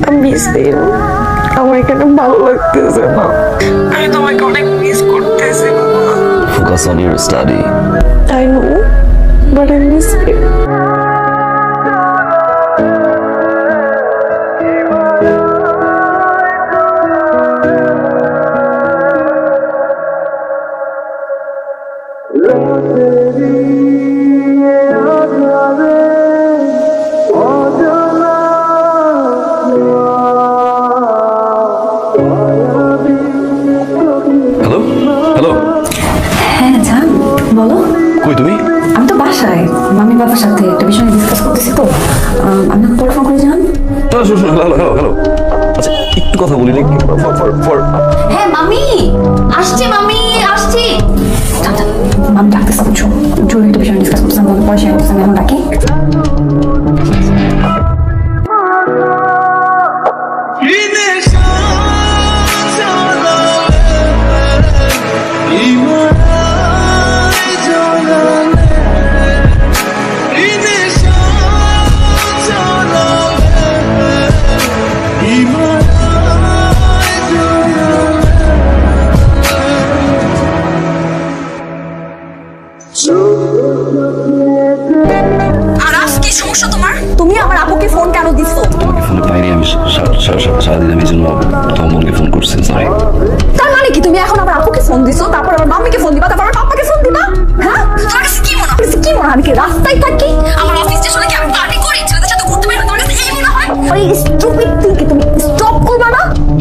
আমি সেম আমার এখানে ভালো লাগতেছে না আমি তোমাকে অনেক মিস করতেছি focus on your study I know but I miss you hello hello হ্যাঁ জান বলো কই তুমি আমি তো বাসায় মামি বাবার সাথে একটা বিষয় ডিসকাস করতেছি তো আমি পরে ফোন করে জান হ্যালো হ্যালো হ্যালো আচ্ছা একটু কথা বলি নাকি হ্যাঁ মামি আসছি মামি ডাকতেছে বুঝছো জরুরি একটা বিষয় ডিসকাস করতেছি আমি পয়সা করতেছি আমি এখন ডাকি তুমি আমার আপুকে ফোন কেন দিছো? তোমাকে ফোনে পাইনি আমি সারাদিন আমি জন্য তোমার বোনকে ফোন করছি সরি তার মানে কি তুমি এখন আমার আপুকে ফোন দিছো তারপর আমার মাম্মিকে ফোন দিবা তারপর আমার পাপাকে ফোন দিবা হ্যাঁ তোমার কাছে কি মনে হয় আমি কি রাস্তায় থাকি আমার অফিস স্টেশনে কি আমি পার্টি করি ছেলেদের সাথে ঘুরতে বের হই তোমার কাছে এই মনে হয় ওই স্টুপিড থিংকে তুমি স্টপ করবা না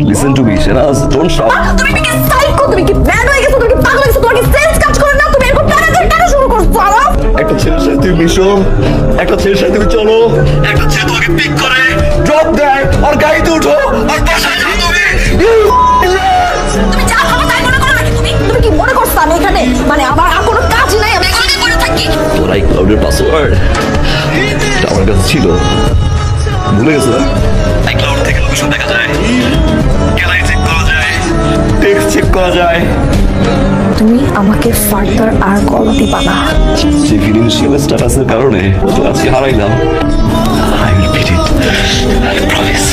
listen to me Shahnaz don't shout তুমি কি সাইকো তুমি কি ম্যাড হয়ে গেছো তুমি কি পাগল হয়ে গেছো তোমার কি সেন্স কাজ করে না তুমি এরকম কেন শুরু করছো আলাপ একটা ছেলের সাথে তুমি মিশো একটা ছেলের সাথে তুমি চলো একটা ছেলে তোমাকে পিক করে ড্রপ দেয় আর গাড়িতে উঠো আর বাসায় যাও তুমি যা ভাবো তাই মনে করো নাকি তুমি কি মনে করছো আমি এখানে মানে আমার আর কোনো কাজ নাই আমি এখানে করে থাকি তোর আইক্লাউডের পাসওয়ার্ড এটা আমার কাছে ছিল ভুলে গেছো না আইক্লাউড থেকে লোকেশন দেখা যায় গ্যালারি চেক করা যায় টেক্সট চেক করা যায় তুমি আমাকে ফার্দার আর কল দিবা না সেই ফিনান্সিয়াল স্ট্যাটাসের কারণে তো আজকে হারাইলাম I will beat it I promise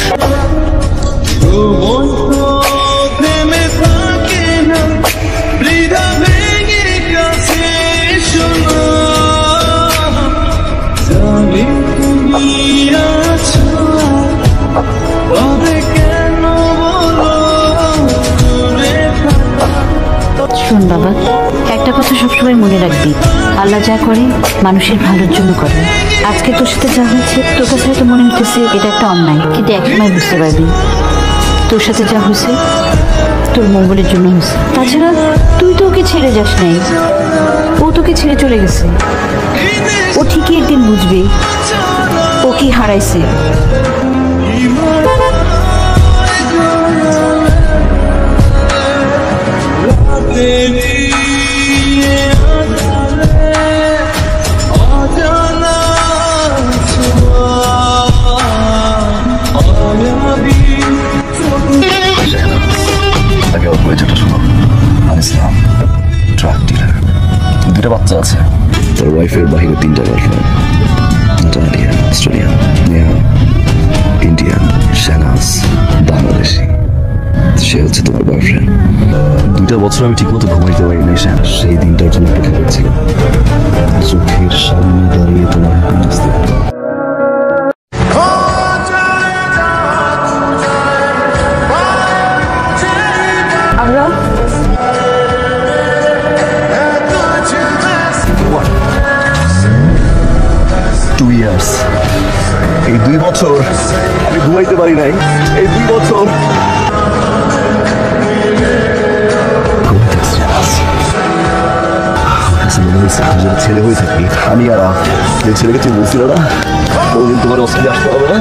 শোন বাবা একটা কথা সবসময় মনে রাখবি আল্লাহ যা করে মানুষের ভালোর জন্য করে আজকে তোর সাথে যা হয়েছে তোর কাছে হয়তো মনে হতেছে এটা একটা অন্যায় কিন্তু একসময় বুঝতে পারবি তোর সাথে যা হয়েছে তোর মঙ্গলের জন্য হয়েছে তাছাড়া তুই তো ওকে ছেড়ে যাস নাই ও তোকে ছেড়ে চলে গেছে ও ঠিকই একদিন বুঝবে ও কি হারাইছে আগে ওর পরিচয়টা শোনো আমি ইসলাম ট্রাক ডিলার দুটো বাচ্চা আছে তোর ওয়াইফের বাহিরে 3টা girlfriend Natalia Australian Neha Indian Shahnaz Bangladeshi সে হচ্ছে তোমার বয়ফ্রেন্ড 2টা বছর আমি ঠিকমতো ঘুমাইতে পারি নাই সেই দিনটার জন্য অপেক্ষা করছিলাম চোখের সামনে দাঁড়িয়ে তোমার হ্যান্ডস দেখতে আমরা 2 years এই 2 বছর আমি ঘুমাইতে পারি নাই এই 2 বছর ছেলে হয়ে থাকি আমি আর যে ছেলেকে তুমি বলছিল না ওই দিন তোমার অস্ট্রেলিয়া আসতে হবে না